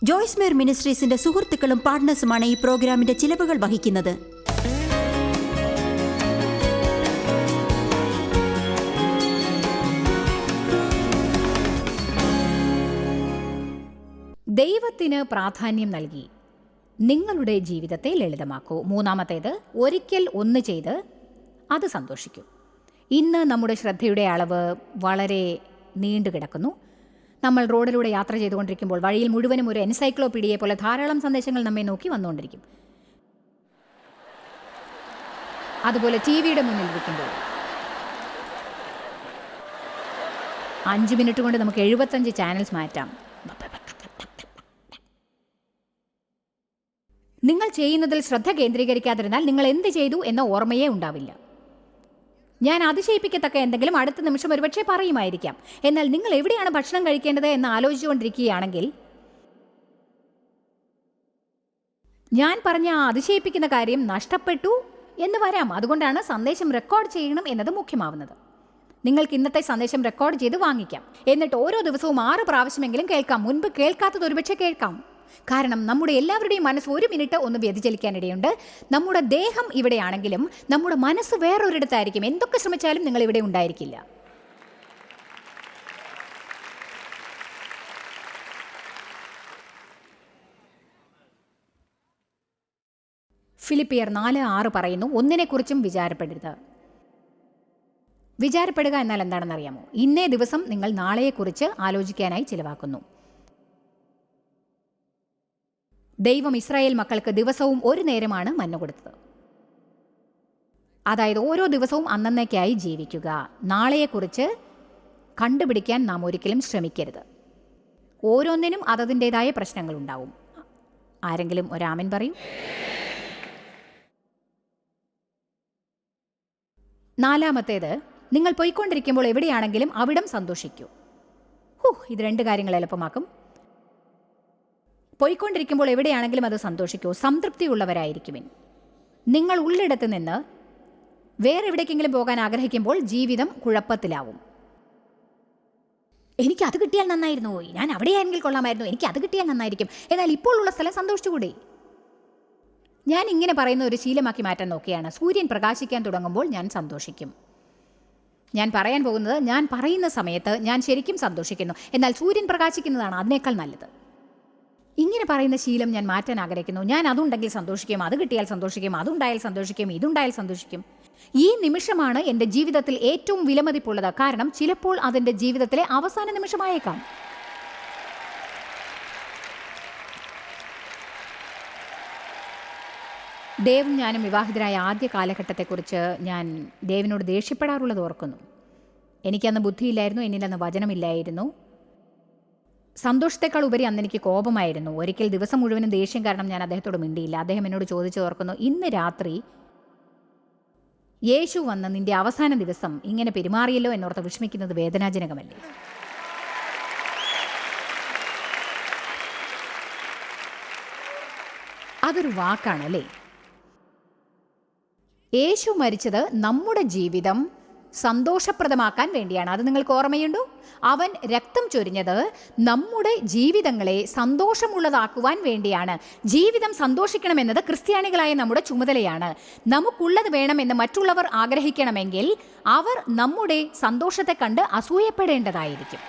ജോയ്സ് മേർ മിനിസ്ട്രീസിന്റെ സുഹൃത്തുക്കളും പാർട്ട്നേഴ്സുമാണ് ഈ പ്രോഗ്രാമിന്റെ ചിലവുകൾ വഹിക്കുന്നത്. ദൈവത്തിന് പ്രാധാന്യം നൽകി നിങ്ങളുടെ ജീവിതത്തെ ലളിതമാക്കൂ. മൂന്നാമത്തേത്, ഒരിക്കൽ ഒന്ന് ചെയ്ത് അത് സന്തോഷിക്കൂ. ഇന്ന് നമ്മുടെ ശ്രദ്ധയുടെ അളവ് വളരെ നീണ്ടുകിടക്കുന്നു. നമ്മൾ റോഡിലൂടെ യാത്ര ചെയ്തുകൊണ്ടിരിക്കുമ്പോൾ വഴിയിൽ മുഴുവനും ഒരു എൻസൈക്ലോപീഡിയയെ പോലെ ധാരാളം സന്ദേശങ്ങൾ നമ്മെ നോക്കി വന്നുകൊണ്ടിരിക്കും. അതുപോലെ ടി വിയുടെ മുന്നിൽ ഇരിക്കുമ്പോൾ 5 മിനിറ്റ് കൊണ്ട് നമുക്ക് 75 ചാനൽസ് മാറ്റാം. നിങ്ങൾ ചെയ്യുന്നതിൽ ശ്രദ്ധ കേന്ദ്രീകരിക്കാതിരുന്നാൽ നിങ്ങൾ എന്ത് ചെയ്തു എന്ന ഓർമ്മയേ ഉണ്ടാവില്ല. ഞാൻ അതിശയിപ്പിക്കത്തക്ക എന്തെങ്കിലും അടുത്ത നിമിഷം ഒരുപക്ഷെ പറയുമായിരിക്കാം. എന്നാൽ നിങ്ങൾ എവിടെയാണ് ഭക്ഷണം കഴിക്കേണ്ടത് എന്ന് ആലോചിച്ചുകൊണ്ടിരിക്കുകയാണെങ്കിൽ ഞാൻ പറഞ്ഞ ആ അതിശയിപ്പിക്കുന്ന കാര്യം നഷ്ടപ്പെട്ടു എന്ന് വരാം. അതുകൊണ്ടാണ് സന്ദേശം റെക്കോർഡ് ചെയ്യണം എന്നത് മുഖ്യമാവുന്നത്. നിങ്ങൾക്ക് ഇന്നത്തെ സന്ദേശം റെക്കോർഡ് ചെയ്ത് വാങ്ങിക്കാം. എന്നിട്ട് ഓരോ ദിവസവും 6 പ്രാവശ്യമെങ്കിലും കേൾക്കാം. മുൻപ് കേൾക്കാത്തത് ഒരുപക്ഷെ കേൾക്കാം. കാരണം നമ്മുടെ എല്ലാവരുടെയും മനസ്സ് 1 മിനിറ്റ് ഒന്ന് വ്യതിചലിക്കാനിടയുണ്ട്. നമ്മുടെ ദേഹം ഇവിടെയാണെങ്കിലും നമ്മുടെ മനസ്സ് വേറൊരിടത്തായിരിക്കും. എന്തൊക്കെ ശ്രമിച്ചാലും നിങ്ങൾ ഇവിടെ ഉണ്ടായിരിക്കില്ല. ഫിലിപ്പിയർ 4:6 പറയുന്നു, ഒന്നിനെക്കുറിച്ചും വിചാരപ്പെടരുത്. വിചാരപ്പെടുക എന്നാൽ എന്താണെന്നറിയാമോ? ഇന്നേ ദിവസം നിങ്ങൾ നാളെയെക്കുറിച്ച് ആലോചിക്കാനായി ചിലവാക്കുന്നു. ദൈവം ഇസ്രായേൽ മക്കൾക്ക് ദിവസവും 1 നേരമാണ് മന്ന കൊടുത്തത്. അതായത് ഓരോ ദിവസവും അന്നന്നേക്കായി ജീവിക്കുക. നാളെയെക്കുറിച്ച് കണ്ടുപിടിക്കാൻ നാം ഒരിക്കലും ശ്രമിക്കരുത്. ഓരോന്നിനും അതതിൻ്റെതായ പ്രശ്നങ്ങളുണ്ടാവും. ആരെങ്കിലും ഒരാമൻ പറയൂ. 4-ാമത്തേത്, നിങ്ങൾ പോയിക്കൊണ്ടിരിക്കുമ്പോൾ എവിടെയാണെങ്കിലും അവിടം സന്തോഷിക്കൂ. ഇത് 2 കാര്യങ്ങൾ എളുപ്പമാക്കും. പോയിക്കൊണ്ടിരിക്കുമ്പോൾ എവിടെയാണെങ്കിലും അത് സന്തോഷിക്കൂ. സംതൃപ്തിയുള്ളവരായിരിക്കുവിൻ. നിങ്ങൾ ഉള്ളിടത്ത് നിന്ന് വേറെ എവിടേക്കെങ്കിലും പോകാൻ ആഗ്രഹിക്കുമ്പോൾ ജീവിതം കുഴപ്പത്തിലാവും. എനിക്ക് അത് കിട്ടിയാൽ നന്നായിരുന്നു, ഞാൻ അവിടെയാണെങ്കിൽ കൊള്ളാമായിരുന്നു, എനിക്ക് അത് കിട്ടിയാൽ നന്നായിരിക്കും. എന്നാൽ ഇപ്പോൾ ഉള്ള സ്ഥലം സന്തോഷിച്ചുകൂടെ? ഞാൻ ഇങ്ങനെ പറയുന്ന ഒരു ശീലമാക്കി മാറ്റാൻ നോക്കുകയാണ്. സൂര്യൻ പ്രകാശിക്കാൻ തുടങ്ങുമ്പോൾ ഞാൻ സന്തോഷിക്കും. ഞാൻ പറയാൻ പോകുന്നത്, ഞാൻ പറയുന്ന സമയത്ത് ഞാൻ ശരിക്കും സന്തോഷിക്കുന്നു. എന്നാൽ സൂര്യൻ പ്രകാശിക്കുന്നതാണ് അതിനേക്കാൾ നല്ലത്. ഇങ്ങനെ പറയുന്ന ശീലം ഞാൻ മാറ്റാൻ ആഗ്രഹിക്കുന്നു. ഞാൻ അതുണ്ടെങ്കിൽ സന്തോഷിക്കും, അത് കിട്ടിയാൽ സന്തോഷിക്കും, അതുണ്ടായാൽ സന്തോഷിക്കും, ഇതുണ്ടായാൽ സന്തോഷിക്കും. ഈ നിമിഷമാണ് എൻ്റെ ജീവിതത്തിൽ ഏറ്റവും വിലമതിപ്പുള്ളത്. കാരണം ചിലപ്പോൾ അതെൻ്റെ ജീവിതത്തിലെ അവസാന നിമിഷമായേക്കാം. ദേവും ഞാനും വിവാഹിതരായ ആദ്യ കാലഘട്ടത്തെക്കുറിച്ച് ഞാൻ ദേവിനോട് ദേഷ്യപ്പെടാറുള്ളത് ഓർക്കുന്നു. എനിക്കന്ന് ബുദ്ധിയില്ലായിരുന്നു, എന്നിലന്ന് വചനമില്ലായിരുന്നു. സന്തോഷത്തെക്കാൾ ഉപരി അന്ന് എനിക്ക് കോപമായിരുന്നു. ഒരിക്കൽ ദിവസം മുഴുവനും ദേഷ്യം കാരണം ഞാൻ അദ്ദേഹത്തോട് മിണ്ടിയില്ല. അദ്ദേഹം എന്നോട് ചോദിച്ചു ഓർക്കുന്നു, ഇന്ന് രാത്രി യേശു വന്ന് നിന്റെ അവസാന ദിവസം ഇങ്ങനെ പെരുമാറിയല്ലോ എന്നോർത്ത് വിഷമിക്കുന്നത് വേദനാജനകമല്ലേ? അതൊരു വാക്കാണല്ലേ? യേശു മരിച്ചത് നമ്മുടെ ജീവിതം സന്തോഷപ്രദമാക്കാൻ വേണ്ടിയാണ്. അത് നിങ്ങൾക്ക് ഓർമ്മയുണ്ടോ? അവൻ രക്തം ചൊരിഞ്ഞത് നമ്മുടെ ജീവിതങ്ങളെ സന്തോഷമുള്ളതാക്കുവാൻ വേണ്ടിയാണ്. ജീവിതം സന്തോഷിക്കണമെന്നത് ക്രിസ്ത്യാനികളായ നമ്മുടെ ചുമതലയാണ്. നമുക്കുള്ളത് വേണമെന്ന് മറ്റുള്ളവർ ആഗ്രഹിക്കണമെങ്കിൽ അവർ നമ്മുടെ സന്തോഷത്തെ കണ്ട് അസൂയപ്പെടേണ്ടതായിരിക്കും.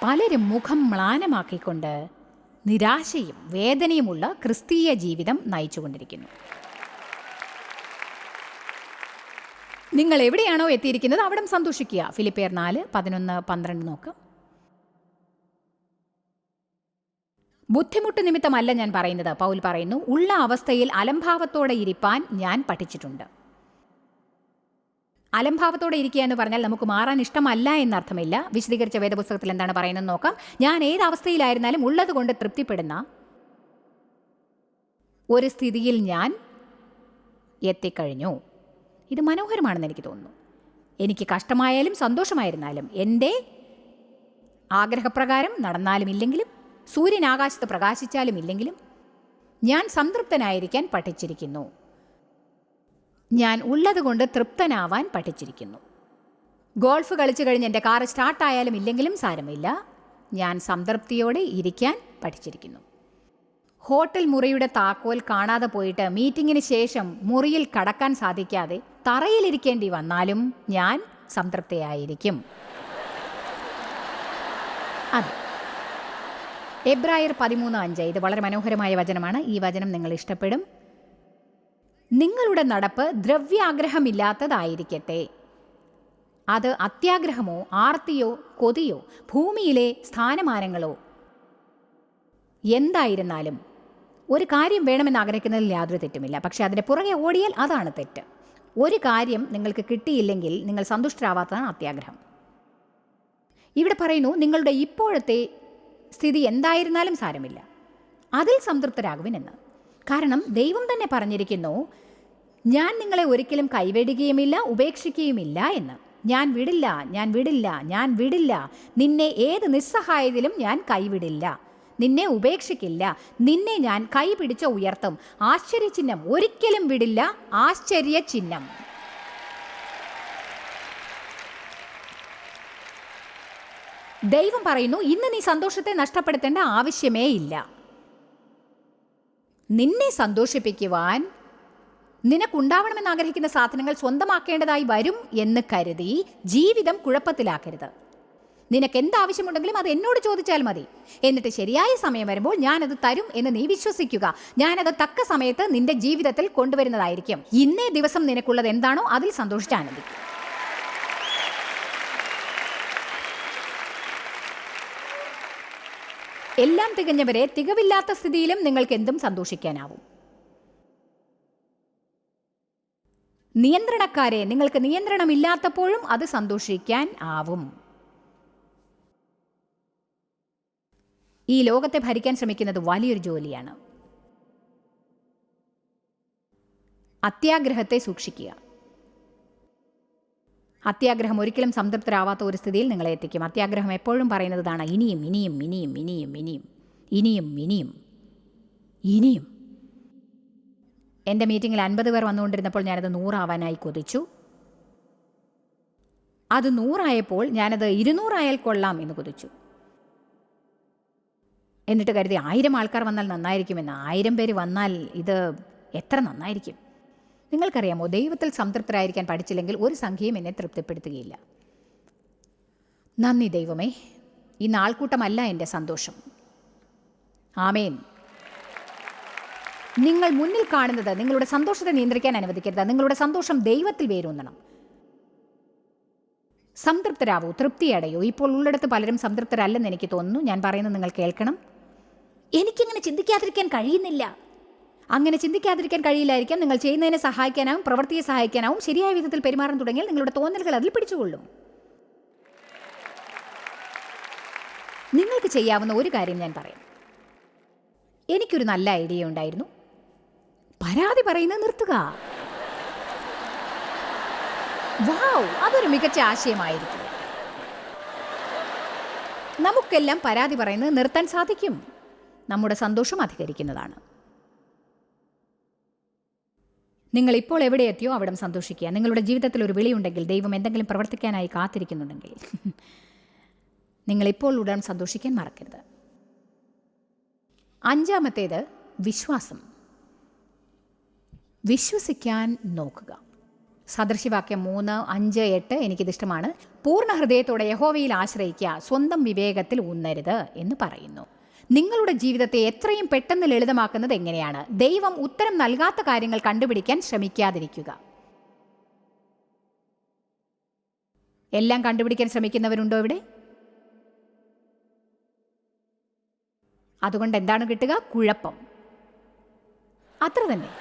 പലരും മുഖം മ്ലാനമാക്കിക്കൊണ്ട് നിരാശയും വേദനയുമുള്ള ക്രിസ്തീയ ജീവിതം നയിച്ചുകൊണ്ടിരിക്കുന്നു. നിങ്ങൾ എവിടെയാണോ എത്തിയിരിക്കുന്നത് അവിടം സന്തോഷിക്കുക. ഫിലിപ്പിയർ 4:11-12 നോക്കാം. ബുദ്ധിമുട്ട് നിമിത്തമല്ല ഞാൻ പറയുന്നത്, പൗൽ പറയുന്നു, ഉള്ള അവസ്ഥയിൽ അലംഭാവത്തോടെ ഇരിപ്പാൻ ഞാൻ പഠിച്ചിട്ടുണ്ട്. അലംഭാവത്തോടെ ഇരിക്കുക എന്ന് പറഞ്ഞാൽ നമുക്ക് മാറാൻ ഇഷ്ടമല്ല എന്നർത്ഥമില്ല. വിശദീകരിച്ച വേദപുസ്തകത്തിൽ എന്താണ് പറയുന്നത് നോക്കാം. ഞാൻ ഏതവസ്ഥയിലായിരുന്നാലും ഉള്ളത് കൊണ്ട് തൃപ്തിപ്പെടുന്ന ഒരു സ്ഥിതിയിൽ ഞാൻ എത്തിക്കഴിഞ്ഞു. ഇത് മനോഹരമാണെന്ന് എനിക്ക് തോന്നുന്നു. എനിക്ക് കഷ്ടമായാലും സന്തോഷമായിരുന്നാലും, എൻ്റെ ആഗ്രഹപ്രകാരം നടന്നാലും ഇല്ലെങ്കിലും, സൂര്യൻ ആകാശത്ത് പ്രകാശിച്ചാലും ഇല്ലെങ്കിലും, ഞാൻ സംതൃപ്തനായിരിക്കാൻ പഠിച്ചിരിക്കുന്നു. ഞാൻ ഉള്ളതുകൊണ്ട് തൃപ്തനാവാൻ പഠിച്ചിരിക്കുന്നു. ഗോൾഫ് കളിച്ചു കഴിഞ്ഞ് എൻ്റെ കാറ് സ്റ്റാർട്ടായാലും ഇല്ലെങ്കിലും സാരമില്ല, ഞാൻ സംതൃപ്തിയോടെ ഇരിക്കാൻ പഠിച്ചിരിക്കുന്നു. ഹോട്ടൽ മുറിയുടെ താക്കോൽ കാണാതെ പോയിട്ട് മീറ്റിങ്ങിന് ശേഷം മുറിയിൽ കടക്കാൻ സാധിക്കാതെ തറയിലിരിക്കേണ്ടി വന്നാലും ഞാൻ സംതൃപ്തയായിരിക്കും. അതെ, എബ്രായർ 13:5. ഇത് വളരെ മനോഹരമായ വചനമാണ്. ഈ വചനം നിങ്ങൾ ഇഷ്ടപ്പെടും. നിങ്ങളുടെ നടപ്പ് ദ്രവ്യാഗ്രഹമില്ലാത്തതായിരിക്കട്ടെ. അത് അത്യാഗ്രഹമോ ആർത്തിയോ കൊതിയോ ഭൂമിയിലെ സ്ഥാനമാനങ്ങളോ എന്തായിരുന്നാലും ഒരു കാര്യം വേണമെന്ന് ആഗ്രഹിക്കുന്നതിൽ യാതൊരു തെറ്റുമില്ല. പക്ഷെ അതിൻ്റെ പുറകെ ഓടിയാൽ അതാണ് തെറ്റ്. ഒരു കാര്യം നിങ്ങൾക്ക് കിട്ടിയില്ലെങ്കിൽ നിങ്ങൾ സന്തുഷ്ടരാവാത്തതാണ് അത്യാഗ്രഹം. ഇവിടെ പറയുന്നു, നിങ്ങളുടെ ഇപ്പോഴത്തെ സ്ഥിതി എന്തായിരുന്നാലും സാരമില്ല, അതിൽ സംതൃപ്തരാകുവിനെന്ന്. കാരണം ദൈവം തന്നെ പറഞ്ഞിരിക്കുന്നു, ഞാൻ നിങ്ങളെ ഒരിക്കലും കൈവെടിയുകയുമില്ല ഉപേക്ഷിക്കുകയുമില്ല എന്ന്. ഞാൻ വിടില്ല, ഞാൻ വിടില്ല, ഞാൻ വിടില്ല. നിന്നെ ഏത് നിസ്സഹായത്തിലും ഞാൻ കൈവിടില്ല, നിന്നെ ഉപേക്ഷിക്കില്ല. നിന്നെ ഞാൻ കൈപിടിച്ച് ഉയർത്തും. ആശ്ചര്യചിഹ്നം, ഒരിക്കലും വിടില്ല. ആശ്ചര്യചിഹ്നം. ദൈവം പറയുന്നു, ഇന്ന് നീ സന്തോഷത്തെ നഷ്ടപ്പെടുത്തേണ്ട ആവശ്യമേ ഇല്ല. നിന്നെ സന്തോഷിപ്പിക്കുവാൻ നിനക്കുണ്ടാവണമെന്ന് ആഗ്രഹിക്കുന്ന സാധനങ്ങൾ സ്വന്തമാക്കേണ്ടതായി വരും എന്ന് കരുതി ജീവിതം കുഴപ്പത്തിലാക്കരുത്. നിനക്ക് എന്താവശ്യമുണ്ടെങ്കിലും അത് എന്നോട് ചോദിച്ചാൽ മതി. എന്നിട്ട് ശരിയായ സമയം വരുമ്പോൾ ഞാനത് തരും എന്ന് നീ വിശ്വസിക്കുക. ഞാനത് തക്ക സമയത്ത് നിന്റെ ജീവിതത്തിൽ കൊണ്ടുവരുന്നതായിരിക്കും. ഇന്നേ ദിവസം നിനക്കുള്ളത് എന്താണോ അതിൽ സന്തോഷിച്ച് ആനന്ദിക്കും. എല്ലാം തികഞ്ഞവരെ, തികവില്ലാത്ത സ്ഥിതിയിലും നിങ്ങൾക്ക് എന്തും സന്തോഷിക്കാനാവും. നിയന്ത്രണക്കാരെ, നിങ്ങൾക്ക് നിയന്ത്രണമില്ലാത്തപ്പോഴും അത് സന്തോഷിക്കാൻ ആവും. ഈ ലോകത്തെ ഭരിക്കാൻ ശ്രമിക്കുന്നത് വലിയൊരു ജോലിയാണ്. അത്യാഗ്രഹത്തെ സൂക്ഷിക്കുക. അത്യാഗ്രഹം ഒരിക്കലും സംതൃപ്തരാവാത്ത ഒരു സ്ഥിതിയിൽ നിങ്ങളെ എത്തിക്കും. അത്യാഗ്രഹം എപ്പോഴും പറയുന്നതാണ് ഇനിയും ഇനിയും ഇനിയും ഇനിയും ഇനിയും ഇനിയും ഇനിയും ഇനിയും. എൻ്റെ മീറ്റിങ്ങിൽ 50 പേർ വന്നുകൊണ്ടിരുന്നപ്പോൾ ഞാനത് 100 ആവാനായി കൊതിച്ചു. അത് 100 ആയപ്പോൾ ഞാനത് 200 ആയാൽ കൊള്ളാം എന്ന് കൊതിച്ചു. എന്നിട്ട് കരുതി 1000 ആൾക്കാർ വന്നാൽ നന്നായിരിക്കുമെന്ന്. 1000 പേര് വന്നാൽ ഇത് എത്ര നന്നായിരിക്കും. നിങ്ങൾക്കറിയാമോ, ദൈവത്തിൽ സംതൃപ്തരായിരിക്കാൻ പഠിച്ചില്ലെങ്കിൽ ഒരു സംഖ്യയും എന്നെ തൃപ്തിപ്പെടുത്തുകയില്ല. നന്ദി ദൈവമേ, ഇന്ന് ആൾക്കൂട്ടമല്ല എൻ്റെ സന്തോഷം. ആമേൻ. നിങ്ങൾ മുന്നിൽ കാണുന്നത് നിങ്ങളുടെ സന്തോഷത്തെ നിയന്ത്രിക്കാൻ അനുവദിക്കരുത്. നിങ്ങളുടെ സന്തോഷം ദൈവത്തിൽ വേരൂന്നണം. സംതൃപ്തരാവൂ, തൃപ്തിയടയൂ. ഇപ്പോൾ ഉള്ളിടത്ത് പലരും സംതൃപ്തരല്ലെന്ന് എനിക്ക് തോന്നുന്നു. ഞാൻ പറയുന്നത് നിങ്ങൾ കേൾക്കണം. എനിക്കിങ്ങനെ ചിന്തിക്കാതിരിക്കാൻ കഴിയുന്നില്ല. അങ്ങനെ ചിന്തിക്കാതിരിക്കാൻ കഴിയില്ലായിരിക്കാം. നിങ്ങൾ ചെയ്യുന്നതിനെ സഹായിക്കാനാവും, പ്രവൃത്തിയെ സഹായിക്കാനാവും. ശരിയായ വിധത്തിൽ പെരുമാറാൻ തുടങ്ങിയാൽ നിങ്ങളുടെ തോന്നലുകൾ അതിൽ പിടിച്ചുകൊള്ളും. നിങ്ങൾക്ക് ചെയ്യാവുന്ന ഒരു കാര്യം ഞാൻ പറയാം. എനിക്കൊരു നല്ല ഐഡിയ ഉണ്ടായിരുന്നു. പരാതി പറയുന്നത് നിർത്തുക. വാവ്, അതൊരു മികച്ച ആശയമായിരിക്കും. നമുക്കെല്ലാം പരാതി പറയുന്നത് നിർത്താൻ സാധിക്കും. നമ്മുടെ സന്തോഷം അധികരിക്കുന്നതാണ്. നിങ്ങൾ ഇപ്പോൾ എവിടെ എത്തിയോ അവിടം സന്തോഷിക്കുക. നിങ്ങളുടെ ജീവിതത്തിൽ ഒരു വിളിയുണ്ടെങ്കിൽ, ദൈവം എന്തെങ്കിലും പ്രവർത്തിക്കാനായി കാത്തിരിക്കുന്നുണ്ടെങ്കിൽ, നിങ്ങളിപ്പോൾ ഉടൻ സന്തോഷിക്കാൻ മറക്കരുത്. 5-ാമത്തേത് വിശ്വാസം. വിശ്വസിക്കാൻ നോക്കുക. സദൃശവാക്യം 3:5-8 എനിക്കിതിഷ്ടമാണ്. പൂർണ്ണ ഹൃദയത്തോടെ യഹോവയിൽ ആശ്രയിക്കുക, സ്വന്തം വിവേകത്തിൽ ഊന്നരുത് എന്ന് പറയുന്നു. നിങ്ങളുടെ ജീവിതത്തെ എത്രയും പെട്ടെന്ന് ലളിതമാക്കുന്നത് എങ്ങനെയാണ്? ദൈവം ഉത്തരം നൽകാത്ത കാര്യങ്ങൾ കണ്ടുപിടിക്കാൻ ശ്രമിക്കാതിരിക്കുക. എല്ലാം കണ്ടുപിടിക്കാൻ ശ്രമിക്കുന്നവരുണ്ടോ ഇവിടെ? അതുകൊണ്ട് എന്താണ് കിട്ടുക? കുഴപ്പം. അത്ര തന്നെ.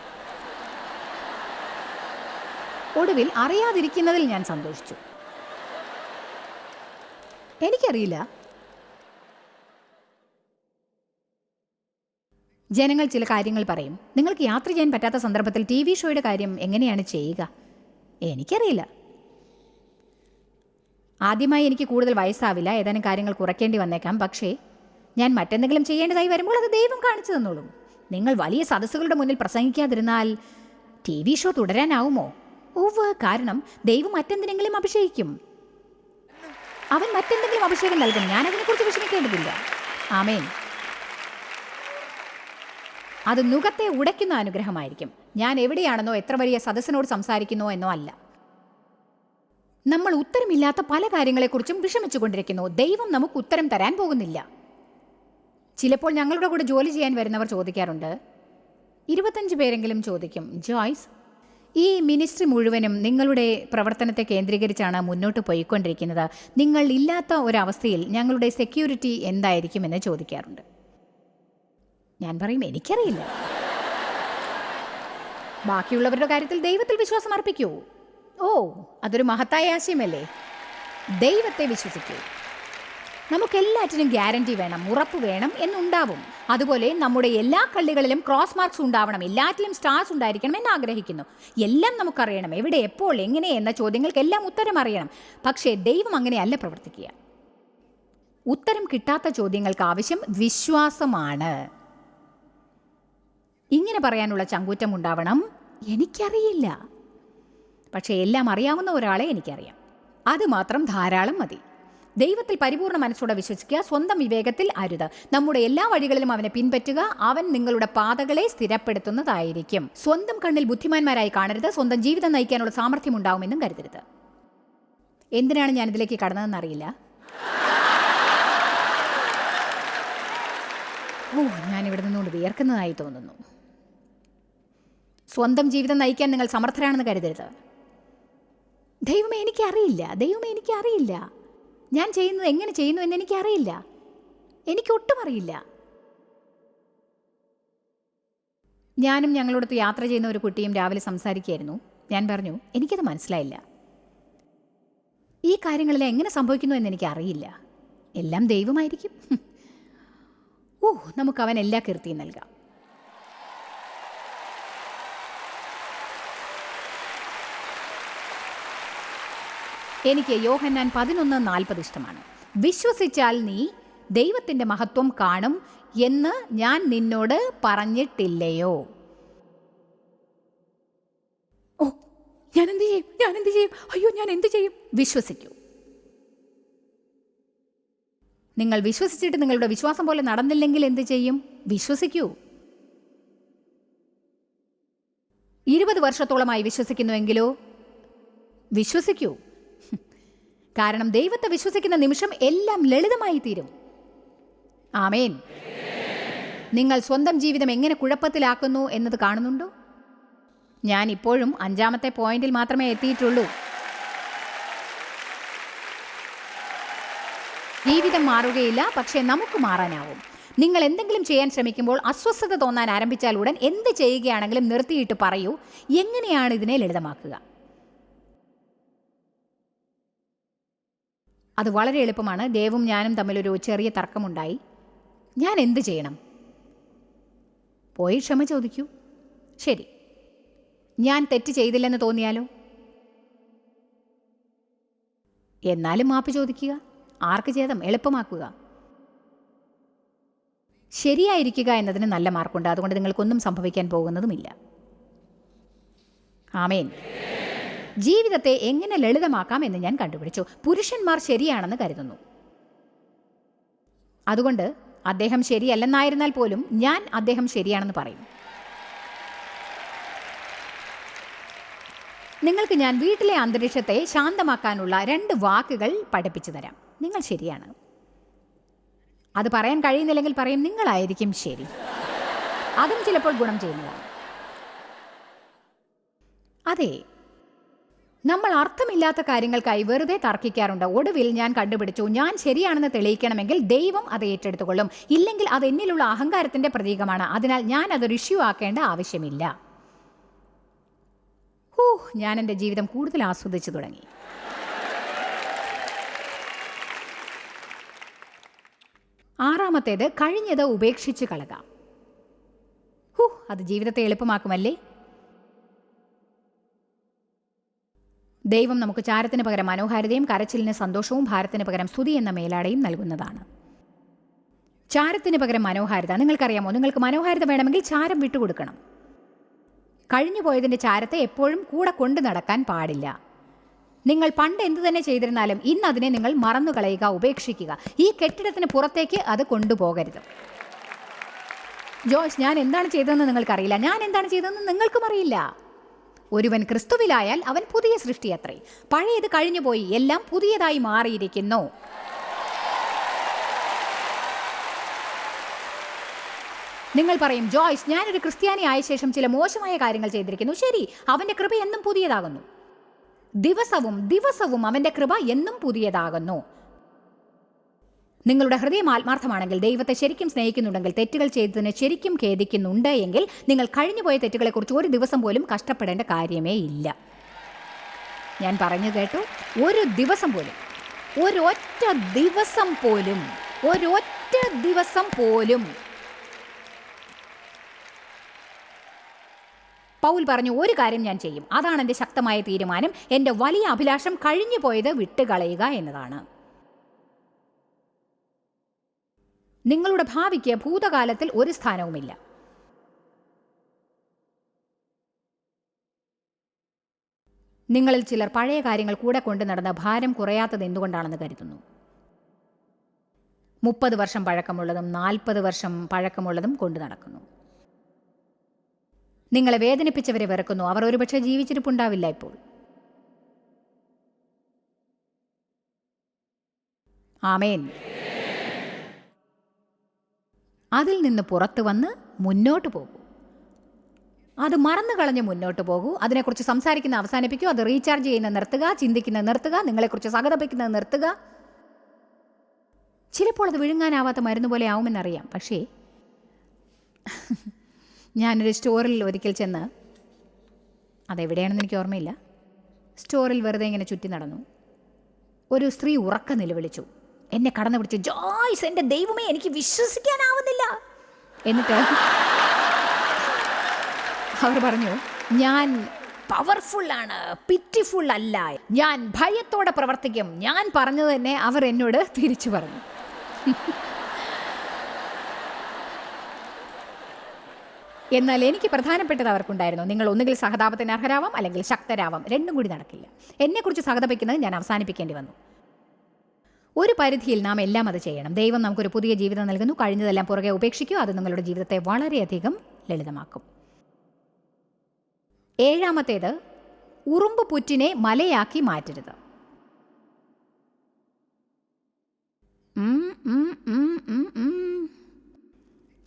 ഒടുവിൽ അറിയാതിരിക്കുന്നതിൽ ഞാൻ സന്തോഷിച്ചു. എനിക്കറിയില്ല. ജനങ്ങൾ ചില കാര്യങ്ങൾ പറയും. നിങ്ങൾക്ക് യാത്ര ചെയ്യാൻ പറ്റാത്ത സന്ദർഭത്തിൽ TV ഷോയുടെ കാര്യം എങ്ങനെയാണ് ചെയ്യുക? എനിക്കറിയില്ല. ആദ്യമായി എനിക്ക് കൂടുതൽ വയസ്സാവില്ല. ഏതാനും കാര്യങ്ങൾ കുറയ്ക്കേണ്ടി വന്നേക്കാം. പക്ഷേ ഞാൻ മറ്റെന്തെങ്കിലും ചെയ്യേണ്ടതായി വരുമ്പോൾ അത് ദൈവം കാണിച്ചു തന്നോളും. നിങ്ങൾ വലിയ സദസ്സുകളുടെ മുന്നിൽ പ്രസംഗിക്കാതിരുന്നാൽ TV ഷോ തുടരാനാവുമോ? കാരണം ദൈവം മറ്റെന്തിനെങ്കിലും അഭിഷേകിക്കും. അവൻ മറ്റെന്തെങ്കിലും അഭിഷേകം നൽകും. ഞാൻ അതിനെക്കുറിച്ച് വിഷമിക്കേണ്ടതില്ല. ആമേൻ. അത് നുകത്തെ ഉടയ്ക്കുന്ന അനുഗ്രഹമായിരിക്കും. ഞാൻ എവിടെയാണെന്നോ എത്ര വലിയ സദസ്സിനോട് സംസാരിക്കുന്നോ എന്നോ അല്ല. നമ്മൾ ഉത്തരമില്ലാത്ത പല കാര്യങ്ങളെക്കുറിച്ചും വിഷമിച്ചുകൊണ്ടിരിക്കുന്നു. ദൈവം നമുക്ക് ഉത്തരം തരാൻ പോകുന്നില്ല. ചിലപ്പോൾ ഞങ്ങളുടെ കൂടെ ജോലി ചെയ്യാൻ വരുന്നവർ ചോദിക്കാറുണ്ട്, 25 പേരെങ്കിലും ചോദിക്കും, ജോയ്സ്, ഈ മിനിസ്ട്രി മുഴുവനും നിങ്ങളുടെ പ്രവർത്തനത്തെ കേന്ദ്രീകരിച്ചാണ് മുന്നോട്ട് പോയിക്കൊണ്ടിരിക്കുന്നത്. നിങ്ങൾ ഇല്ലാത്ത ഒരവസ്ഥയിൽ ഞങ്ങളുടെ സെക്യൂരിറ്റി എന്തായിരിക്കുമെന്ന് ചോദിക്കാറുണ്ട്. ഞാൻ പറയും, എനിക്കറിയില്ല. ബാക്കിയുള്ളവരുടെ കാര്യത്തിൽ ദൈവത്തിൽ വിശ്വാസം അർപ്പിക്കൂ. ഓ, അതൊരു മഹത്തായ ആശയമല്ലേ? ദൈവത്തെ വിശ്വസിക്കൂ. നമുക്കെല്ലാറ്റിനും ഗ്യാരണ്ടി വേണം, ഉറപ്പ് വേണം എന്നുണ്ടാവും. അതുപോലെ നമ്മുടെ എല്ലാ കള്ളികളിലും ക്രോസ് മാർക്സ് ഉണ്ടാവണം, എല്ലാറ്റിലും സ്റ്റാർസ് ഉണ്ടായിരിക്കണം എന്ന് ആഗ്രഹിക്കുന്നു. എല്ലാം നമുക്കറിയണം, എവിടെ, എപ്പോൾ, എങ്ങനെ എന്ന ചോദ്യങ്ങൾക്കെല്ലാം ഉത്തരം അറിയണം. പക്ഷേ ദൈവം അങ്ങനെയല്ല പ്രവർത്തിക്കുക. ഉത്തരം കിട്ടാത്ത ചോദ്യങ്ങൾക്ക് ആവശ്യം വിശ്വാസമാണ്. ഇങ്ങനെ പറയാനുള്ള ചങ്കൂറ്റം ഉണ്ടാവണം, എനിക്കറിയില്ല. പക്ഷേ എല്ലാം അറിയാവുന്ന ഒരാളെ എനിക്കറിയാം. അതുമാത്രം ധാരാളം മതി. ദൈവത്തിൽ പരിപൂർണ്ണ മനസ്സോടെ വിശ്വസിക്കുക, സ്വന്തം വിവേകത്തിൽ അരുത്. നമ്മുടെ എല്ലാ വഴികളിലും അവനെ പിൻപറ്റുക. അവൻ നിങ്ങളുടെ പാതകളെ സ്ഥിരപ്പെടുത്തുന്നതായിരിക്കും. സ്വന്തം കണ്ണിൽ ബുദ്ധിമാന്മാരായി കാണരുത്. സ്വന്തം ജീവിതം നയിക്കാനുള്ള സാമർഥ്യം ഉണ്ടാവുമെന്നും കരുതരുത്. എന്തിനാണ് ഞാൻ ഇതിലേക്ക് കടന്നതെന്നറിയില്ല. ഞാൻ ഇവിടെ നിന്നുകൊണ്ട് വിയർക്കുന്നതായി തോന്നുന്നു. സ്വന്തം ജീവിതം നയിക്കാൻ നിങ്ങൾ സമർത്ഥരാണെന്ന് കരുതരുത്. ദൈവമേ, എനിക്കറിയില്ല. ദൈവമേ, എനിക്കറിയില്ല. ഞാൻ ചെയ്യുന്നത് എങ്ങനെ ചെയ്യുന്നു എന്ന് എനിക്കറിയില്ല. എനിക്കൊട്ടും അറിയില്ല. ഞാനും ഞങ്ങളോടൊത്ത് യാത്ര ചെയ്യുന്ന ഒരു കുട്ടിയും രാവിലെ സംസാരിക്കുകയായിരുന്നു. ഞാൻ പറഞ്ഞു, എനിക്കത് മനസ്സിലായില്ല. ഈ കാര്യങ്ങളെല്ലാം എങ്ങനെ സംഭവിക്കുന്നു എന്ന് എനിക്കറിയില്ല. എല്ലാം ദൈവമായിരിക്കും. നമുക്ക് അവൻ എല്ലാ കീർത്തിയും നൽകാം. എനിക്ക് യോഹന്നാൻ 11:40 ഇഷ്ടമാണ്. വിശ്വസിച്ചാൽ നീ ദൈവത്തിൻ്റെ മഹത്വം കാണും എന്ന് ഞാൻ നിന്നോട് പറഞ്ഞിട്ടില്ലയോ? ഞാൻ എന്ത് ചെയ്യും? അയ്യോ, ഞാൻ എന്ത് ചെയ്യും? വിശ്വസിക്കൂ. നിങ്ങൾ വിശ്വസിച്ചിട്ട് നിങ്ങളുടെ വിശ്വാസം പോലെ നടന്നില്ലെങ്കിൽ എന്ത് ചെയ്യും? വിശ്വസിക്കൂ. 20 വർഷത്തോളമായി വിശ്വസിക്കുന്നുവെങ്കിലോ വിശ്വസിക്കൂ. കാരണം ദൈവത്തെ വിശ്വസിക്കുന്ന നിമിഷം എല്ലാം ലളിതമായി തീരും. ആമേൻ. നിങ്ങൾ സ്വന്തം ജീവിതം എങ്ങനെ കുഴപ്പത്തിലാക്കുന്നു എന്നത് കാണുന്നുണ്ടോ? ഞാൻ ഇപ്പോഴും 5ാമത്തെ പോയിന്റിൽ മാത്രമേ എത്തിയിട്ടുള്ളൂ. ജീവിതം മാറുകയില്ല, പക്ഷേ നമുക്ക് മാറാനാവും. നിങ്ങൾ എന്തെങ്കിലും ചെയ്യാൻ ശ്രമിക്കുമ്പോൾ അസ്വസ്ഥത തോന്നാൻ ആരംഭിച്ചാൽ ഉടൻ എന്ത് ചെയ്യുകയാണെങ്കിലും നിർത്തിയിട്ട് പറയൂ, എങ്ങനെയാണ് ഇതിനെ ലളിതമാക്കുക? അത് വളരെ എളുപ്പമാണ്. ദേവും ഞാനും തമ്മിലൊരു ചെറിയ തർക്കമുണ്ടായി. ഞാൻ എന്ത് ചെയ്യണം? പോയി ക്ഷമ ചോദിക്കൂ. ശരി, ഞാൻ തെറ്റ് ചെയ്തില്ലെന്ന് തോന്നിയാലോ? എന്നാലും മാപ്പ് ചോദിക്കുക. ആർക്ക് ഛേദം? എളുപ്പമാക്കുക. ശരിയായിരിക്കുക എന്നതിന് നല്ല മാർക്കുണ്ട്. അതുകൊണ്ട് നിങ്ങൾക്കൊന്നും സംഭവിക്കാൻ പോകുന്നതുമില്ല. ആമേൻ. ജീവിതത്തെ എങ്ങനെ ലളിതമാക്കാം എന്ന് ഞാൻ കണ്ടുപിടിച്ചു. പുരുഷന്മാർ ശരിയാണെന്ന് കരുതുന്നു. അതുകൊണ്ട് അദ്ദേഹം ശരിയല്ലെന്നായിരുന്നാൽ പോലും ഞാൻ അദ്ദേഹം ശരിയാണെന്ന് പറയും. നിങ്ങൾക്ക് ഞാൻ വീട്ടിലെ അന്തരീക്ഷത്തെ ശാന്തമാക്കാനുള്ള 2 വാക്കുകൾ പഠിപ്പിച്ചു തരാം. നിങ്ങൾ ശരിയാണ്. അത് പറയാൻ കഴിയുന്നില്ലെങ്കിൽ പറയും, നിങ്ങളായിരിക്കും ശരി. അതും ചിലപ്പോൾ ഗുണം ചെയ്യുന്നതാണ്. അതെ, നമ്മൾ അർത്ഥമില്ലാത്ത കാര്യങ്ങൾക്കായി വെറുതെ തർക്കിക്കാറുണ്ട്. ഒടുവിൽ ഞാൻ കണ്ടുപിടിച്ചു, ഞാൻ ശരിയാണെന്ന് തെളിയിക്കണമെങ്കിൽ ദൈവം അത് ഏറ്റെടുത്തുകൊള്ളും. ഇല്ലെങ്കിൽ അത് എന്നിലുള്ള അഹങ്കാരത്തിൻ്റെ പ്രതീകമാണ്. അതിനാൽ ഞാൻ അതൊരു ഇഷ്യൂ ആക്കേണ്ട ആവശ്യമില്ല. ഞാൻ എൻ്റെ ജീവിതം കൂടുതൽ ആസ്വദിച്ചു തുടങ്ങി. ആറാമത്തേത്, കഴിഞ്ഞത് ഉപേക്ഷിച്ച് കളക. അത് ജീവിതത്തെ എളുപ്പമാക്കുമല്ലേ? ദൈവം നമുക്ക് ചാരത്തിന് പകരം മനോഹാരിതയും കരച്ചിലിന് സന്തോഷവും ഭാരത്തിന് പകരം സ്തുതി എന്ന മേലാടയും നൽകുന്നതാണ്. ചാരത്തിന് പകരം മനോഹാരിത. നിങ്ങൾക്കറിയാമോ, നിങ്ങൾക്ക് മനോഹാരിത വേണമെങ്കിൽ ചാരം വിട്ടുകൊടുക്കണം. കഴിഞ്ഞു പോയതിൻ്റെ ചാരത്തെ എപ്പോഴും കൂടെ കൊണ്ടു നടക്കാൻ പാടില്ല. നിങ്ങൾ പണ്ട് എന്ത് തന്നെ ചെയ്തിരുന്നാലും ഇന്ന് അതിനെ നിങ്ങൾ മറന്നു കളയുക, ഉപേക്ഷിക്കുക. ഈ കെട്ടിടത്തിന് പുറത്തേക്ക് അത് കൊണ്ടുപോകരുത്. ജോയ്സ്, ഞാൻ എന്താണ് ചെയ്തതെന്ന് നിങ്ങൾക്കറിയില്ല, ഞാൻ എന്താണ് ചെയ്തതെന്ന് നിങ്ങൾക്കും അറിയില്ല. ഒരുവൻ ക്രിസ്തുവിലായാൽ അവൻ പുതിയ സൃഷ്ടിയത്രേ. പഴയത് കഴിഞ്ഞുപോയി, എല്ലാം പുതിയതായി മാറിയിരിക്കുന്നു. നിങ്ങൾ പറയും, ജോയ്സ്, ഞാനൊരു ക്രിസ്ത്യാനി ആയ ശേഷം ചില മോശമായ കാര്യങ്ങൾ ചെയ്തിരിക്കുന്നു. ശരി, അവൻ്റെ കൃപ എന്നും പുതിയതാകുന്നു. ദിവസവും അവൻ്റെ കൃപ എന്നും പുതിയതാകുന്നു. നിങ്ങളുടെ ഹൃദയം ആത്മാർത്ഥമാണെങ്കിൽ, ദൈവത്തെ ശരിക്കും സ്നേഹിക്കുന്നുണ്ടെങ്കിൽ, തെറ്റുകൾ ചെയ്തതിന് ശരിക്കും ഖേദിക്കുന്നുണ്ട് എങ്കിൽ, നിങ്ങൾ കഴിഞ്ഞുപോയ തെറ്റുകളെക്കുറിച്ച് ഒരു ദിവസം പോലും കഷ്ടപ്പെടേണ്ട കാര്യമേ ഇല്ല. ഞാൻ പറഞ്ഞു കേട്ടു, ഒരു ദിവസം പോലും, ഒരൊറ്റ ദിവസം പോലും. പൗൽ പറഞ്ഞു, ഒരു കാര്യം ഞാൻ ചെയ്യും, അതാണ് എൻ്റെ ശക്തമായ തീരുമാനം. എൻ്റെ വലിയ അഭിലാഷം കഴിഞ്ഞു പോയത് വിട്ടുകളയുക എന്നതാണ്. നിങ്ങളുടെ ഭാവിക്ക് ഭൂതകാലത്തിൽ ഒരു സ്ഥാനവുമില്ല. നിങ്ങളിൽ ചിലർ പഴയ കാര്യങ്ങൾ കൂടെ കൊണ്ടു നടന്ന ഭാരം കുറയാത്തത് എന്തുകൊണ്ടാണെന്ന് കരുതുന്നു. 30 വർഷം പഴക്കമുള്ളതും 40 വർഷം പഴക്കമുള്ളതും കൊണ്ടു നടക്കുന്നു. നിങ്ങളെ വേദനിപ്പിച്ചവരെ വെറുക്കുന്നു. അവർ ഒരുപക്ഷെ ജീവിച്ചിരിപ്പുണ്ടാവില്ല ഇപ്പോൾ. ആമേൻ. അതിൽ നിന്ന് പുറത്തു വന്ന് മുന്നോട്ട് പോകൂ. അത് മറന്നു കളഞ്ഞ് മുന്നോട്ട് പോകൂ. അതിനെക്കുറിച്ച് സംസാരിക്കുന്ന അവസാനിപ്പിക്കൂ. അത് റീചാർജ് ചെയ്യുന്ന നിർത്തുക, ചിന്തിക്കുന്നത് നിർത്തുക, നിങ്ങളെക്കുറിച്ച് സഹതപിക്കുന്നത് നിർത്തുക. ചിലപ്പോൾ അത് വിഴുങ്ങാനാവാത്ത മരുന്ന് പോലെ ആവുമെന്നറിയാം. പക്ഷേ ഞാനൊരു സ്റ്റോറിൽ ഒരിക്കൽ ചെന്ന്, അതെവിടെയാണെന്ന് എനിക്ക് ഓർമ്മയില്ല, സ്റ്റോറിൽ വെറുതെ ഇങ്ങനെ ചുറ്റി നടന്നു. ഒരു സ്ത്രീ ഉറക്ക നിലവിളിച്ചു. എന്നെ കടന്നു പിടിച്ചു, ജോയ്സ്, എൻ്റെ ദൈവമേ, എനിക്ക് വിശ്വസിക്കാനാവുന്നില്ല. എന്നിട്ട് അവർ പറഞ്ഞു, ഞാൻ പവർഫുള്ളാണ്, പിറ്റിഫുൾ അല്ല, ഞാൻ ഭയത്തോടെ പ്രവർത്തിക്കും. ഞാൻ പറഞ്ഞത് തന്നെ അവർ എന്നോട് തിരിച്ചു പറഞ്ഞു. എന്നാൽ എനിക്ക് പ്രധാനപ്പെട്ടത് അവർക്കുണ്ടായിരുന്നു. നിങ്ങൾ ഒന്നുകിൽ സഹതാപത്തിന് അർഹരാവാം, അല്ലെങ്കിൽ ശക്തരാവാം. രണ്ടും കൂടി നടക്കില്ല. എന്നെക്കുറിച്ച് സഹതപിക്കുന്നത് ഞാൻ അവസാനിപ്പിക്കേണ്ടി വന്നു. ഒരു പരിധിയിൽ നാം എല്ലാം അത് ചെയ്യണം. ദൈവം നമുക്കൊരു പുതിയ ജീവിതം നൽകുന്നു. കഴിഞ്ഞതെല്ലാം പുറകെ ഉപേക്ഷിക്കൂ. അത് നിങ്ങളുടെ ജീവിതത്തെ വളരെയധികം ലളിതമാക്കും. 7-ാമത്തേത്, ഉറുമ്പ് പുറ്റിനെ മലയാക്കി മാറ്റരുത്.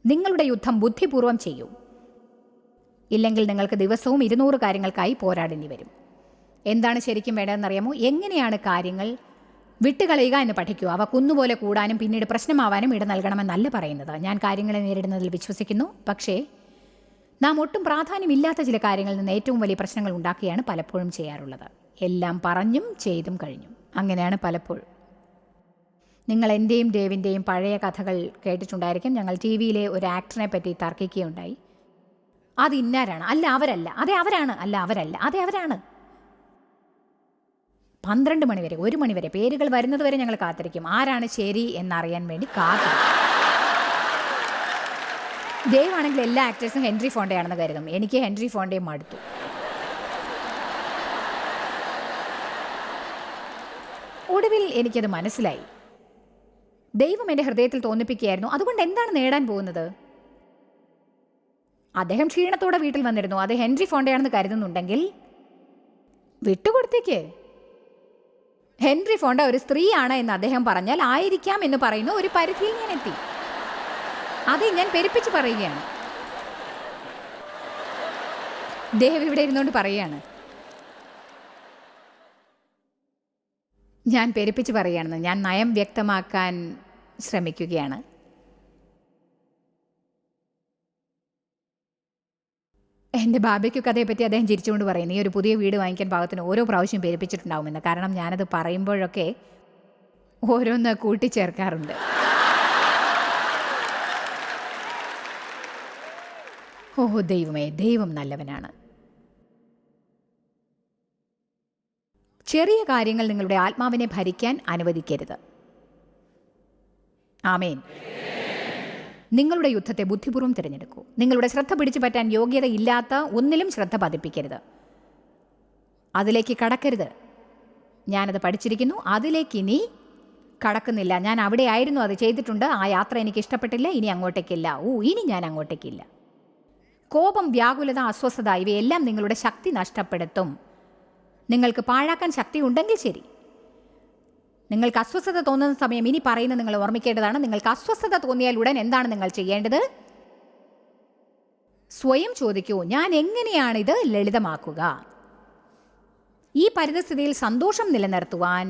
നിങ്ങളുടെ യുദ്ധം ബുദ്ധിപൂർവം ചെയ്യൂ. ഇല്ലെങ്കിൽ നിങ്ങൾക്ക് ദിവസവും 200 കാര്യങ്ങൾക്കായി പോരാടേണ്ടി വരും. എന്താണ് ശരിക്കും വേണ്ടതെന്നറിയാമോ? എങ്ങനെയാണ് കാര്യങ്ങൾ വിട്ടുകളയുക എന്ന് പഠിക്കൂ. അവ കുന്നുപോലെ കൂടാനും പിന്നീട് പ്രശ്നമാവാനും ഇട നൽകണമെന്നല്ല പറയുന്നത്. ഞാൻ കാര്യങ്ങളെ നേരിടുന്നതിൽ വിശ്വസിക്കുന്നു. പക്ഷേ നാം ഒട്ടും പ്രാധാന്യമില്ലാത്ത ചില കാര്യങ്ങളിൽ നിന്ന് ഏറ്റവും വലിയ പ്രശ്നങ്ങൾ ഉണ്ടാക്കുകയാണ് പലപ്പോഴും ചെയ്യാറുള്ളത്. എല്ലാം പറഞ്ഞും ചെയ്തും കഴിഞ്ഞു. അങ്ങനെയാണ് പലപ്പോഴും. നിങ്ങൾ എൻ്റെയും ഡേവിൻ്റെയും പഴയ കഥകൾ കേട്ടിട്ടുണ്ടായിരിക്കും. ഞങ്ങൾ TV-യിലെ ഒരു ആക്ടറിനെ പറ്റി തർക്കിക്കുകയുണ്ടായി. അത് ഇന്നാരാണ്, അല്ല അവരല്ല, അതെ അവരാണ്, അല്ല അവരല്ല, അതെ അവരാണ്. 12 മണി വരെ, 1 മണി വരെ, പേരുകൾ വരുന്നത് വരെ ഞങ്ങൾ കാത്തിരിക്കും. ആരാണ് ശരി എന്നറിയാൻ വേണ്ടി കാത്തിരിക്കും. ദൈവമാണെങ്കിൽ എല്ലാ ആക്ടേഴ്സും ഹെൻറി ഫോണ്ടയാണെന്ന് കരുതും. എനിക്ക് ഹെൻറി ഫോണ്ടയെ മടുത്തു. ഒടുവിൽ എനിക്കത് മനസ്സിലായി. ദൈവം എൻ്റെ ഹൃദയത്തിൽ തോന്നിപ്പിക്കുകയായിരുന്നു. അതുകൊണ്ട് എന്താണ് നേടാൻ പോകുന്നത്? അദ്ദേഹം ക്ഷീണത്തോടെ വീട്ടിൽ വന്നിരുന്നു. അത് ഹെൻറി ഫോണ്ടയാണെന്ന് കരുതുന്നുണ്ടെങ്കിൽ വിട്ടുകൊടുത്തേക്ക്. ഹെൻറി ഫോണ്ട ഒരു സ്ത്രീയാണ് എന്ന് അദ്ദേഹം പറഞ്ഞാൽ ആയിരിക്കാം എന്ന് പറയുന്ന ഒരു പരിധിയിൽ ഞാൻ എത്തി. അത് ഞാൻ പെരുപ്പിച്ച് പറയുകയാണ്. ദേവ് ഇവിടെ ഇരുന്നുകൊണ്ട് പറയുകയാണ്, ഞാൻ പെരുപ്പിച്ച് പറയുകയാണെന്ന്. ഞാൻ നയം വ്യക്തമാക്കാൻ ശ്രമിക്കുകയാണ്. എൻ്റെ ബാബയ്ക്കു കഥയെപ്പറ്റി അദ്ദേഹം ചിരിച്ചുകൊണ്ട് പറയും, നീ ഒരു പുതിയ വീട് വാങ്ങിക്കാൻ പാകത്തിന് ഓരോ പ്രാവശ്യം പെരുപ്പിച്ചിട്ടുണ്ടാവുമെന്ന്. കാരണം ഞാനത് പറയുമ്പോഴൊക്കെ ഓരോന്ന് കൂട്ടിച്ചേർക്കാറുണ്ട്. ഓഹോ ദൈവമേ, ദൈവം നല്ലവനാണ്. ചെറിയ കാര്യങ്ങൾ നിങ്ങളുടെ ആത്മാവിനെ ഭരിക്കാൻ അനുവദിക്കരുത്. ആമേൻ. നിങ്ങളുടെ യുദ്ധത്തെ ബുദ്ധിപൂർവ്വം തിരഞ്ഞെടുക്കൂ. നിങ്ങളുടെ ശ്രദ്ധ പിടിച്ചു പറ്റാൻ യോഗ്യതയില്ലാത്ത ഒന്നിലും ശ്രദ്ധ പതിപ്പിക്കരുത്. അതിലേക്ക് കടക്കരുത്. ഞാനത് പഠിച്ചിരിക്കുന്നു, അതിലേക്കിനി കടക്കുന്നില്ല. ഞാൻ അവിടെ ആയിരുന്നു, അത് ചെയ്തിട്ടുണ്ട്, ആ യാത്ര എനിക്ക് ഇഷ്ടപ്പെട്ടില്ല, ഇനി അങ്ങോട്ടേക്കില്ല. ഇനി ഞാൻ അങ്ങോട്ടേക്കില്ല. കോപം, വ്യാകുലത, അസ്വസ്ഥത ഇവയെല്ലാം നിങ്ങളുടെ ശക്തി നഷ്ടപ്പെടുത്തും. നിങ്ങൾക്ക് പാഴാക്കാൻ ശക്തി ഉണ്ടെങ്കിൽ ശരി. നിങ്ങൾക്ക് അസ്വസ്ഥത തോന്നുന്ന സമയം ഇനി പറയുന്നത് നിങ്ങൾ ഓർമ്മിക്കേണ്ടതാണ്. നിങ്ങൾക്ക് അസ്വസ്ഥത തോന്നിയാൽ ഉടൻ എന്താണ് നിങ്ങൾ ചെയ്യേണ്ടത്? സ്വയം ചോദിക്കൂ, ഞാൻ എങ്ങനെയാണിത് ലളിതമാക്കുക? ഈ പരിതസ്ഥിതിയിൽ സന്തോഷം നിലനിർത്തുവാൻ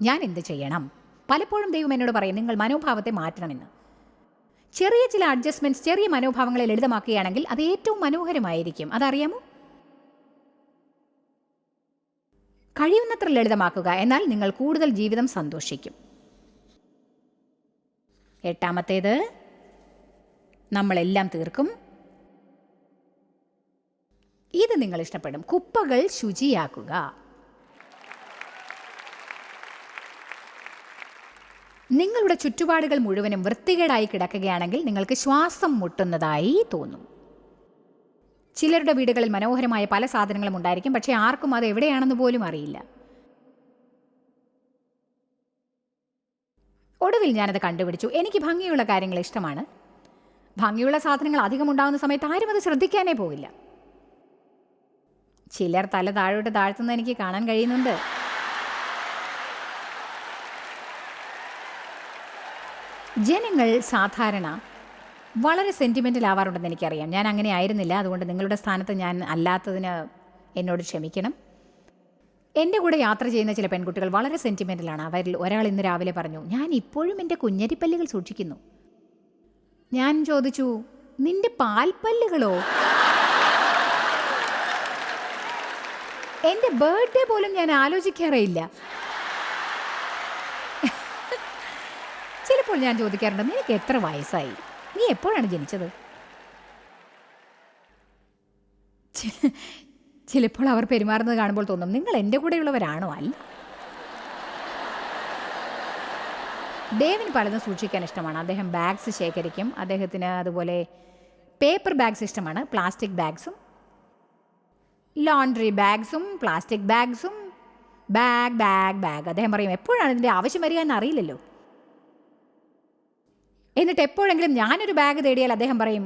ഞാൻ എന്ത് ചെയ്യണം? പലപ്പോഴും ദൈവം എന്നോട് പറയും, നിങ്ങൾ മനോഭാവത്തെ മാറ്റണമെന്ന്. ചെറിയ ചില അഡ്ജസ്റ്റ്മെൻറ്റ്സ്, ചെറിയ മനോഭാവങ്ങളെ ലളിതമാക്കുകയാണെങ്കിൽ അത് ഏറ്റവും മനോഹരമായിരിക്കും. അതറിയാമോ? കഴിയുന്നത്ര ലളിതമാക്കുക, എന്നാൽ നിങ്ങൾ കൂടുതൽ ജീവിതം സന്തോഷിക്കും. 8ാമത്തേത്, നമ്മളെല്ലാം തീർക്കും. ഇത് നിങ്ങൾ ഇഷ്ടപ്പെടും. കുപ്പകൾ ശുചിയാക്കുക. നിങ്ങളുടെ ചുറ്റുപാടുകൾ മുഴുവനും വൃത്തികേടായി കിടക്കുകയാണെങ്കിൽ നിങ്ങൾക്ക് ശ്വാസം മുട്ടുന്നതായി തോന്നും. ചിലരുടെ വീടുകളിൽ മനോഹരമായ പല സാധനങ്ങളും ഉണ്ടായിരിക്കും, പക്ഷേ ആർക്കും അത് എവിടെയാണെന്ന് പോലും അറിയില്ല. ഒടുവിൽ ഞാനത് കണ്ടുപിടിച്ചു. എനിക്ക് ഭംഗിയുള്ള കാര്യങ്ങൾ ഇഷ്ടമാണ്. ഭംഗിയുള്ള സാധനങ്ങൾ അധികം ഉണ്ടാകുന്ന സമയത്ത് ആരും അത് ശ്രദ്ധിക്കാനേ പോകില്ല. ചിലർ തല താഴോട്ട് താഴ്ത്തുന്നത് എനിക്ക് കാണാൻ കഴിയുന്നുണ്ട്. ജനങ്ങൾ സാധാരണ വളരെ സെൻറ്റിമെൻ്റൽ ആവാറുണ്ടെന്ന് എനിക്കറിയാം. ഞാൻ അങ്ങനെ ആയിരുന്നില്ല. അതുകൊണ്ട് നിങ്ങളുടെ സ്ഥാനത്ത് ഞാൻ അല്ലാത്തതിന് എന്നോട് ക്ഷമിക്കണം. എൻ്റെ കൂടെ യാത്ര ചെയ്യുന്ന ചില പെൺകുട്ടികൾ വളരെ സെൻറ്റിമെൻ്റലാണ്. അവരിൽ ഒരാൾ ഇന്ന് രാവിലെ പറഞ്ഞു, ഞാൻ ഇപ്പോഴും എൻ്റെ കുഞ്ഞരിപ്പല്ലുകൾ സൂക്ഷിക്കുന്നു. ഞാൻ ചോദിച്ചു, നിന്റെ പാൽപ്പല്ലുകളോ? എൻ്റെ ബർത്ത്ഡേ പോലും ഞാൻ ആലോചിക്കാറേയില്ല. ചിലപ്പോൾ ഞാൻ ചോദിക്കാറുണ്ട്, നിനക്ക് എത്ര വയസ്സായി? നീ എപ്പോഴാണ് ജനിച്ചത്? ചിലപ്പോൾ അവർ പെരുമാറുന്നത് കാണുമ്പോൾ തോന്നും, നിങ്ങൾ എൻ്റെ കൂടെയുള്ളവരാണോ? അല്ല. ഡേവിന് പലതും സൂക്ഷിക്കാൻ ഇഷ്ടമാണ്. അദ്ദേഹം ബാഗ്സ് ശേഖരിക്കും. അദ്ദേഹത്തിന് അതുപോലെ പേപ്പർ ബാഗ്സ് ഇഷ്ടമാണ്, പ്ലാസ്റ്റിക് ബാഗ്സും, ലോണ്ട്രി ബാഗ്സും, പ്ലാസ്റ്റിക് ബാഗ്സും. ബാഗ് അദ്ദേഹം പറയും, എപ്പോഴാണ് ഇതിൻ്റെ ആവശ്യം വരിക എന്ന് അറിയില്ലല്ലോ. എന്നിട്ട് എപ്പോഴെങ്കിലും ഞാനൊരു ബാഗ് തേടിയാൽ അദ്ദേഹം പറയും,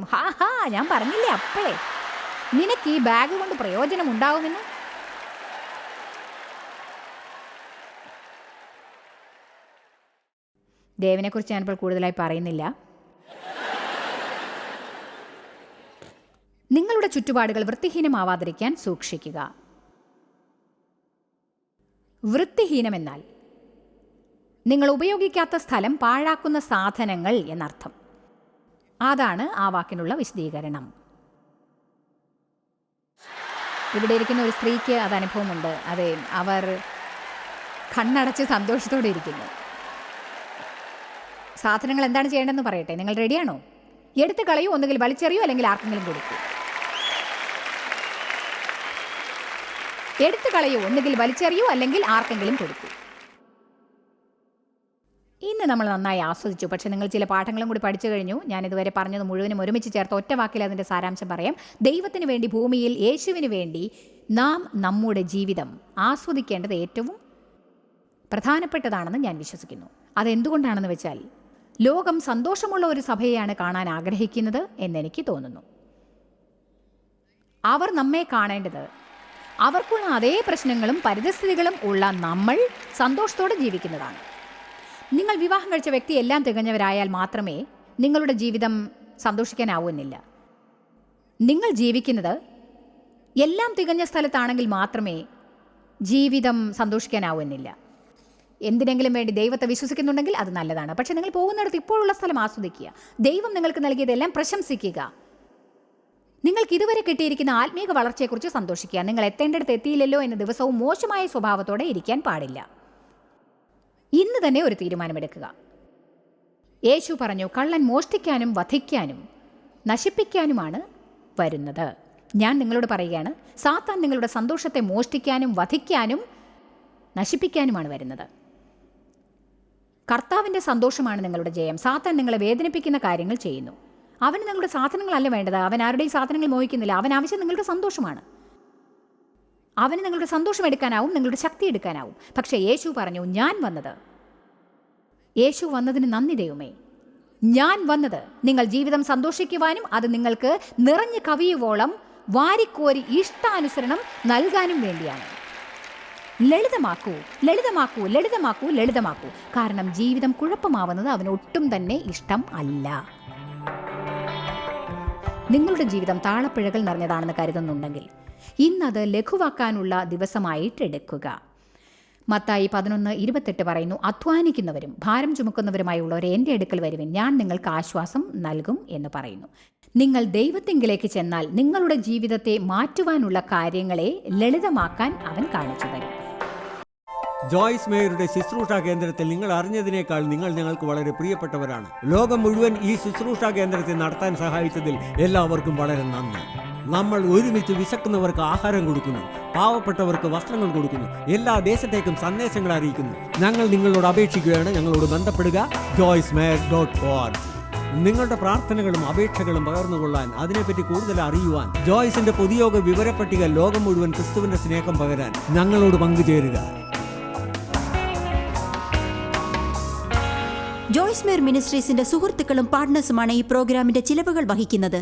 ഞാൻ പറഞ്ഞില്ലേ അപ്പേ, നിനക്ക് ഈ ബാഗ് കൊണ്ട് പ്രയോജനം ഉണ്ടാവുമെന്ന്. ദേവിനെക്കുറിച്ച് ഞാനിപ്പോൾ കൂടുതലായി പറയുന്നില്ല. നിങ്ങളുടെ ചുറ്റുപാടുകൾ വൃത്തിഹീനമാവാതിരിക്കാൻ സൂക്ഷിക്കുക. വൃത്തിഹീനമെന്നാൽ നിങ്ങൾ ഉപയോഗിക്കാത്ത സ്ഥലം, പാഴാക്കുന്ന സാധനങ്ങൾ എന്നർത്ഥം. അതാണ് ആ വാക്കിനുള്ള വിശദീകരണം. ഇവിടെ ഇരിക്കുന്ന ഒരു സ്ത്രീക്ക് അത് അനുഭവമുണ്ട്. അതെ, അവർ കണ്ണടച്ച് സന്തോഷത്തോടെ ഇരിക്കുന്നു. സാധനങ്ങൾ എന്താണ് ചെയ്യേണ്ടതെന്ന് പറയട്ടെ. നിങ്ങൾ റെഡിയാണോ? എടുത്ത് കളയൂ, ഒന്നുകിൽ വലിച്ചെറിയൂ, അല്ലെങ്കിൽ ആർക്കെങ്കിലും കൊടുക്കൂ. എടുത്ത് കളയൂ, ഒന്നുകിൽ വലിച്ചെറിയൂ, അല്ലെങ്കിൽ ആർക്കെങ്കിലും കൊടുക്കൂ. ഇന്ന് നമ്മൾ നന്നായി ആസ്വദിച്ചു. പക്ഷേ നിങ്ങൾ ചില പാഠങ്ങളും കൂടി പഠിച്ചു കഴിഞ്ഞു. ഞാനിതുവരെ പറഞ്ഞത് മുഴുവനും ഒരുമിച്ച് ചേർത്ത് ഒറ്റ വാക്കിൽ അതിൻ്റെ സാരാംശം പറയാം. ദൈവത്തിന് വേണ്ടി, ഭൂമിയിൽ യേശുവിന് വേണ്ടി നാം നമ്മുടെ ജീവിതം ആസ്വദിക്കേണ്ടത് ഏറ്റവും പ്രധാനപ്പെട്ടതാണെന്ന് ഞാൻ വിശ്വസിക്കുന്നു. അതെന്തുകൊണ്ടാണെന്ന് വെച്ചാൽ, ലോകം സന്തോഷമുള്ള ഒരു സഭയെയാണ് കാണാൻ ആഗ്രഹിക്കുന്നത് എന്നെനിക്ക് തോന്നുന്നു. അവർ നമ്മെ കാണേണ്ടത് അവർക്കുള്ള അതേ പ്രശ്നങ്ങളും പരിതസ്ഥിതികളും ഉള്ള നമ്മൾ സന്തോഷത്തോടെ ജീവിക്കുന്നതാണ്. നിങ്ങൾ വിവാഹം കഴിച്ച വ്യക്തി എല്ലാം തികഞ്ഞവരായാൽ മാത്രമേ നിങ്ങളുടെ ജീവിതം സന്തോഷിക്കാനാവുന്നില്ല. നിങ്ങൾ ജീവിക്കുന്നത് എല്ലാം തികഞ്ഞ സ്ഥലത്താണെങ്കിൽ മാത്രമേ ജീവിതം സന്തോഷിക്കാനാവുന്നില്ല. എന്തിനെങ്കിലും വേണ്ടി ദൈവത്തെ വിശ്വസിക്കുന്നുണ്ടെങ്കിൽ അത് നല്ലതാണ്. പക്ഷെ നിങ്ങൾ പോകുന്നിടത്ത് ഇപ്പോഴുള്ള സ്ഥലം ആസ്വദിക്കുക. ദൈവം നിങ്ങൾക്ക് നൽകിയതെല്ലാം പ്രശംസിക്കുക. നിങ്ങൾക്ക് ഇതുവരെ കിട്ടിയിരിക്കുന്ന ആത്മീക വളർച്ചയെക്കുറിച്ച് സന്തോഷിക്കുക. നിങ്ങൾ എത്തേണ്ടടുത്ത് എത്തിയില്ലല്ലോ എന്ന ദിവസവും മോശമായ സ്വഭാവത്തോടെ ഇരിക്കാൻ പാടില്ല. ഇന്ന് തന്നെ ഒരു തീരുമാനമെടുക്കുക. യേശു പറഞ്ഞു, കള്ളൻ മോഷ്ടിക്കാനും വധിക്കാനും നശിപ്പിക്കാനുമാണ് വരുന്നത്. ഞാൻ നിങ്ങളോട് പറയുകയാണ്, സാത്താൻ നിങ്ങളുടെ സന്തോഷത്തെ മോഷ്ടിക്കാനും വധിക്കാനും നശിപ്പിക്കാനുമാണ് വരുന്നത്. കർത്താവിൻ്റെ സന്തോഷമാണ് നിങ്ങളുടെ ജയം. സാത്താൻ നിങ്ങളെ വേദനിപ്പിക്കുന്ന കാര്യങ്ങൾ ചെയ്യുന്നു. അവന് നിങ്ങളുടെ സാധനങ്ങളല്ല വേണ്ടത്. അവൻ ആരുടെയും സാധനങ്ങൾ മോഹിക്കുന്നില്ല. അവൻ ആവശ്യം നിങ്ങളുടെ സന്തോഷമാണ്. അവന് നിങ്ങളുടെ സന്തോഷം എടുക്കാനാവും, നിങ്ങളുടെ ശക്തി എടുക്കാനാവും. പക്ഷേ യേശു പറഞ്ഞു, ഞാൻ വന്നത്, യേശു വന്നതിന് നന്ദി ദൈവമേ, ഞാൻ വന്നത് നിങ്ങൾ ജീവിതം സന്തോഷിക്കുവാനും അത് നിങ്ങൾക്ക് നിറഞ്ഞു കവിയുവോളം വാരിക്കോരി ഇഷ്ടാനുസരണം നൽകാനും വേണ്ടിയാണ്. ലളിതമാക്കൂ, ലളിതമാക്കൂ, ലളിതമാക്കൂ, ലളിതമാക്കൂ. കാരണം ജീവിതം കുഴപ്പമാവുന്നത് അവന് ഒട്ടും തന്നെ ഇഷ്ടം അല്ല. നിങ്ങളുടെ ജീവിതം താളപ്പിഴകൾ നിറഞ്ഞതാണെന്ന് കരുതുന്നുണ്ടെങ്കിൽ ഇന്നത് ലഘുവാക്കാനുള്ള ദിവസമായിട്ട് എടുക്കുക. മത്തായി 11:28 പറയുന്നു, അധ്വാനിക്കുന്നവരും ഭാരം ചുമക്കുന്നവരുമായുള്ളവരെ എൻ്റെ അടുക്കൽ വരുവിൻ, ഞാൻ നിങ്ങൾക്ക് ആശ്വാസം നൽകും എന്ന് പറയുന്നു. നിങ്ങൾ ദൈവത്തിങ്കിലേക്ക് ചെന്നാൽ നിങ്ങളുടെ ജീവിതത്തെ മാറ്റുവാനുള്ള കാര്യങ്ങളെ ലളിതമാക്കാൻ അവൻ കാണിച്ചു തരും. ജോയ്സ് മേയറുടെ ശുശ്രൂഷാ കേന്ദ്രത്തിൽ നിങ്ങൾ അറിഞ്ഞതിനേക്കാൾ നിങ്ങൾ ഞങ്ങൾക്ക് വളരെ പ്രിയപ്പെട്ടവരാണ്. ലോകം മുഴുവൻ ഈ ശുശ്രൂഷാ കേന്ദ്രത്തെ നടത്താൻ സഹായിച്ചതിൽ എല്ലാവർക്കും വളരെ നന്ദി. നമ്മൾ ഒരുമിച്ച് വിശക്കുന്നവർക്ക് ആഹാരം കൊടുക്കുന്നു, പാവപ്പെട്ടവർക്ക് വസ്ത്രങ്ങൾ കൊടുക്കുന്നു, എല്ലാ ദേശത്തേക്കും സന്ദേശങ്ങൾ അറിയിക്കുന്നു. ഞങ്ങൾ നിങ്ങളോട് അപേക്ഷിക്കുകയാണ്, ഞങ്ങളോട് ബന്ധപ്പെടുക. joycemeyer.org. നിങ്ങളുടെ പ്രാർത്ഥനകളും അപേക്ഷകളും പകർന്നുകൊള്ളാൻ, അതിനെപ്പറ്റി കൂടുതൽ അറിയുവാൻ, ജോയ്സിന്റെ പൊതുയോഗ വിവരപ്പട്ടിക ലോകം മുഴുവൻ ക്രിസ്തുവിന്റെ സ്നേഹം പകരാൻ ഞങ്ങളോട് പങ്കുചേരുക. ജോയ്സ് മേയർ മിനിസ്ട്രീസിന്റെ സുഹൃത്തുക്കളും പാർട്ട്നേഴ്സുമാണ് ഈ പ്രോഗ്രാമിന്റെ ചിലവുകൾ വഹിക്കുന്നത്.